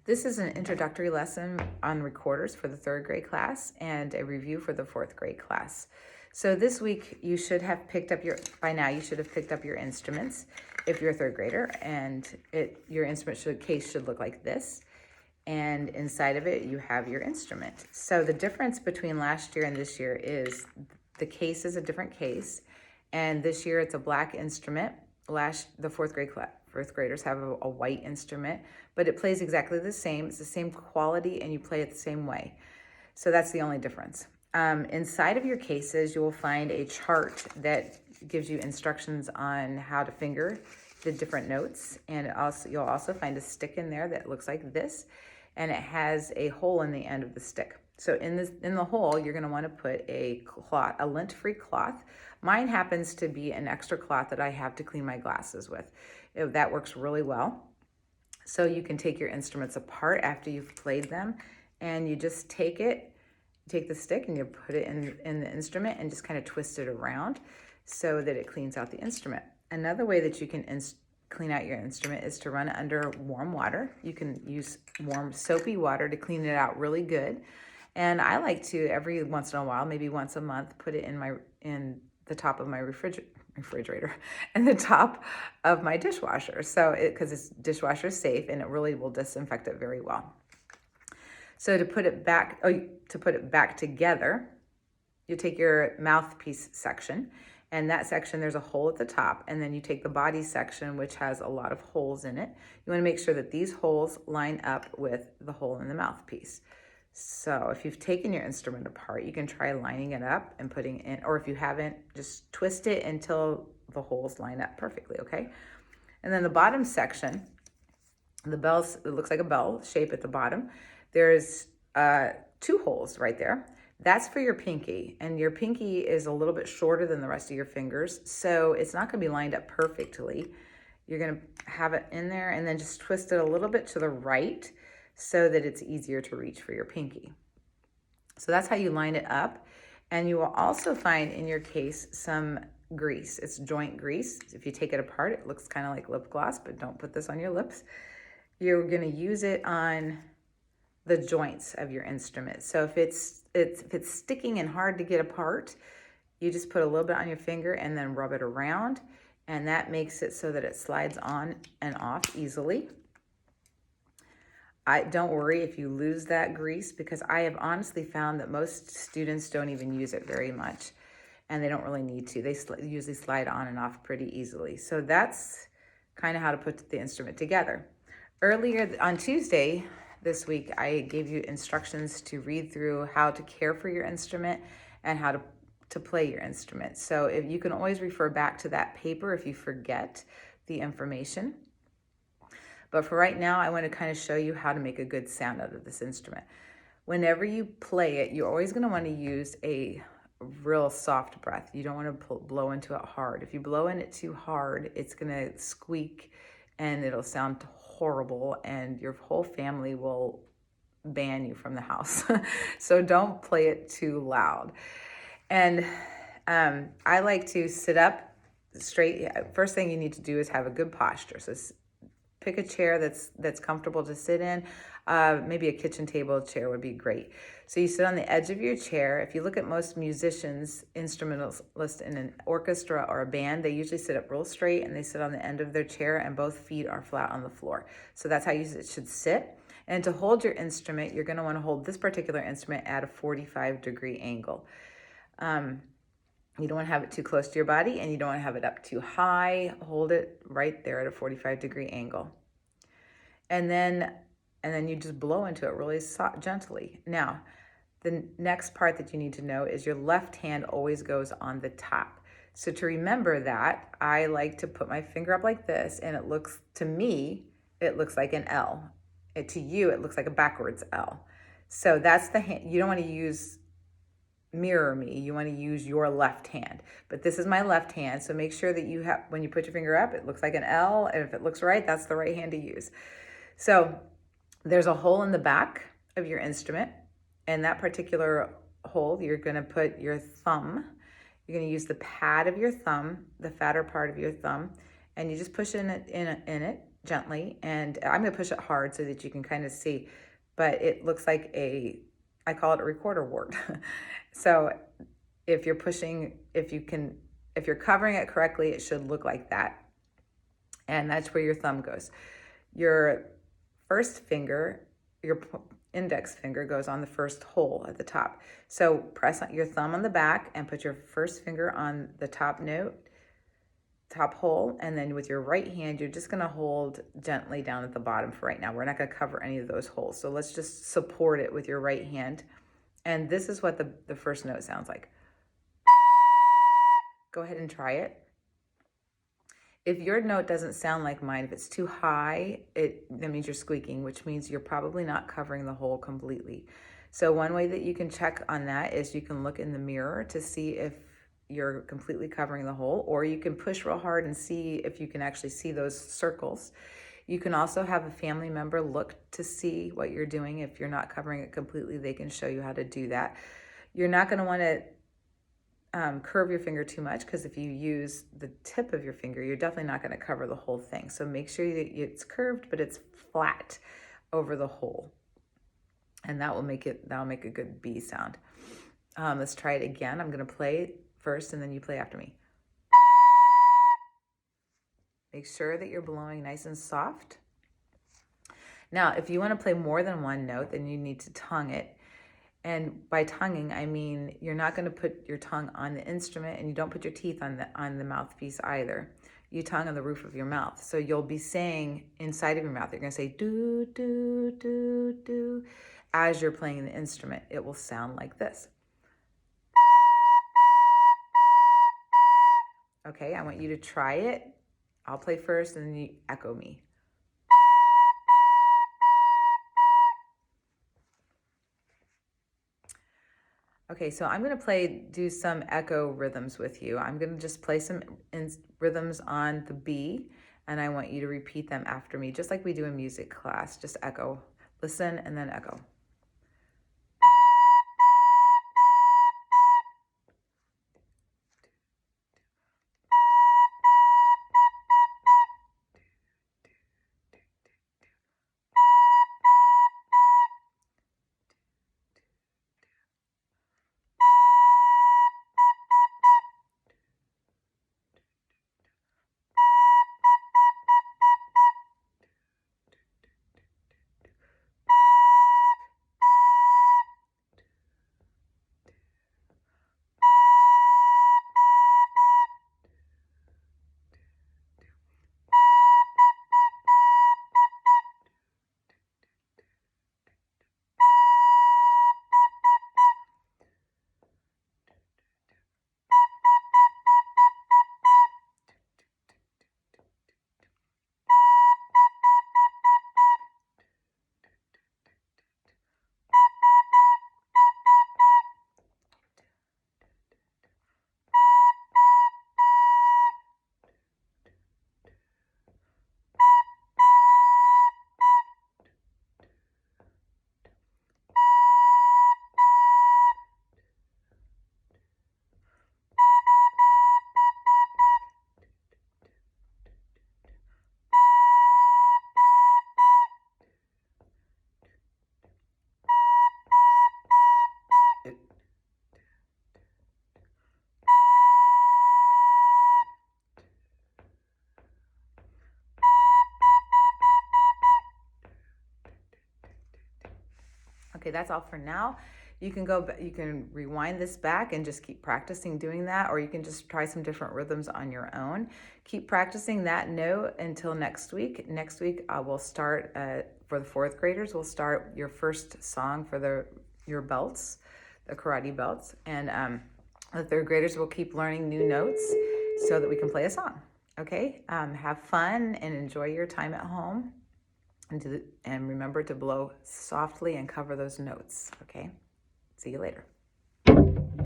This is an introductory lesson on recorders for the third grade class and a review for the fourth grade class. So this week you should have picked up by now you should have picked up your instruments if you're a third grader, and your instrument case should look like this. And inside of it you have your instrument. So the difference between last year and this year is the case is a different case, and this year it's a black instrument. The fourth graders have a white instrument, but it plays exactly the same. It's the same quality and you play it the same way. So that's the only difference. Inside of your cases, you will find a chart that gives you instructions on how to finger the different notes. And you'll also find a stick in there that looks like this, and it has a hole in the end of the stick. So in the hole, you're gonna wanna put a lint-free cloth. Mine happens to be an extra cloth that I have to clean my glasses with. That works really well. So you can take your instruments apart after you've played them, and you just take the stick and you put it in the instrument and just kind of twist it around so that it cleans out the instrument. Another way that you can clean out your instrument is to run it under warm water. You can use warm soapy water to clean it out really good. And I like to, every once in a while, maybe once a month, put it in the top of my refrigerator and the top of my dishwasher. So because it's dishwasher safe and it really will disinfect it very well. So to put it back together, you take your mouthpiece section, and that section, there's a hole at the top, and then you take the body section, which has a lot of holes in it. You want to make sure that these holes line up with the hole in the mouthpiece. So if you've taken your instrument apart, you can try lining it up and putting in, or if you haven't, just twist it until the holes line up perfectly, okay? And then the bottom section, it looks like a bell shape at the bottom. There's 2 holes right there. That's for your pinky, and your pinky is a little bit shorter than the rest of your fingers, so it's not gonna be lined up perfectly. You're gonna have it in there and then just twist it a little bit to the right so that it's easier to reach for your pinky. So that's how you line it up. And you will also find in your case some grease. It's joint grease. If you take it apart, it looks kind of like lip gloss, but don't put this on your lips. You're gonna use it on the joints of your instrument. So if it's sticking and hard to get apart, you just put a little bit on your finger and then rub it around, and that makes it so that it slides on and off easily. Don't worry if you lose that grease, because I have honestly found that most students don't even use it very much, and they don't really need to. They usually slide on and off pretty easily. So that's kind of how to put the instrument together. Earlier on Tuesday this week, I gave you instructions to read through how to care for your instrument and how to play your instrument. So if you can always refer back to that paper if you forget the information. But for right now, I want to kind of show you how to make a good sound out of this instrument. Whenever you play it, you're always going to want to use a real soft breath. You don't want to blow into it hard. If you blow in it too hard, it's going to squeak and it'll sound horrible, and your whole family will ban you from the house. So don't play it too loud. And I like to sit up straight. First thing you need to do is have a good posture. So pick a chair that's comfortable to sit in. Maybe a kitchen table chair would be great. So you sit on the edge of your chair. If you look at most musicians, instrumentalists in an orchestra or a band, they usually sit up real straight and they sit on the end of their chair and both feet are flat on the floor. So that's how you should sit. And to hold your instrument, you're gonna wanna hold this particular instrument at a 45-degree angle. You don't want to have it too close to your body, and you don't want to have it up too high. Hold it right there at a 45-degree angle. And then you just blow into it really gently. Now, the next part that you need to know is your left hand always goes on the top. So to remember that, I like to put my finger up like this, and to me, it looks like an L. To you, it looks like a backwards L. So that's the hand. You don't want to mirror me, you want to use your left hand, but this is my left hand, so make sure that when you put your finger up, it looks like an L, and if it looks right, that's the right hand to use. So there's a hole in the back of your instrument, and that particular hole, you're going to put your thumb. You're going to use the pad of your thumb, the fatter part of your thumb, and you just push in it gently, and I'm going to push it hard so that you can kind of see, but it looks like I call it a recorder wart. So if you're pushing, if you're covering it correctly, it should look like that. And that's where your thumb goes. Your first finger, your index finger goes on the first hole at the top. So press your thumb on the back and put your first finger on the top note, top hole, and then with your right hand, you're just gonna hold gently down at the bottom for right now. We're not gonna cover any of those holes. So let's just support it with your right hand. And this is what the first note sounds like. Go ahead and try it. If your note doesn't sound like mine, if it's too high, that means you're squeaking, which means you're probably not covering the hole completely. So one way that you can check on that is you can look in the mirror to see if you're completely covering the hole, or you can push real hard and see if you can actually see those circles. You can also have a family member look to see what you're doing. If you're not covering it completely, they can show you how to do that. You're not going to want to curve your finger too much, because if you use the tip of your finger, you're definitely not going to cover the whole thing. So make sure that it's curved, but it's flat over the hole, and that'll make a good B sound. Let's try it again. I'm going to play first, and then you play after me. Make sure that you're blowing nice and soft. Now, if you want to play more than one note, then you need to tongue it. And by tonguing, I mean you're not going to put your tongue on the instrument, and you don't put your teeth on the mouthpiece either. You tongue on the roof of your mouth. So you'll be saying inside of your mouth. You're going to say do, do, do, do. As you're playing the instrument, it will sound like this. Okay, I want you to try it. I'll play first, and then you echo me. Okay, so I'm going to do some echo rhythms with you. I'm going to just play some rhythms on the B, and I want you to repeat them after me, just like we do in music class. Just echo. Listen and then echo. Okay, that's all for now. You can rewind this back and just keep practicing doing that, or you can just try some different rhythms on your own. Keep practicing that note until next week. Next week, we'll start, for the fourth graders, we'll start your first song for your belts, the karate belts. And the third graders will keep learning new notes so that we can play a song. Okay, have fun and enjoy your time at home. And remember to blow softly and cover those notes, okay? See you later.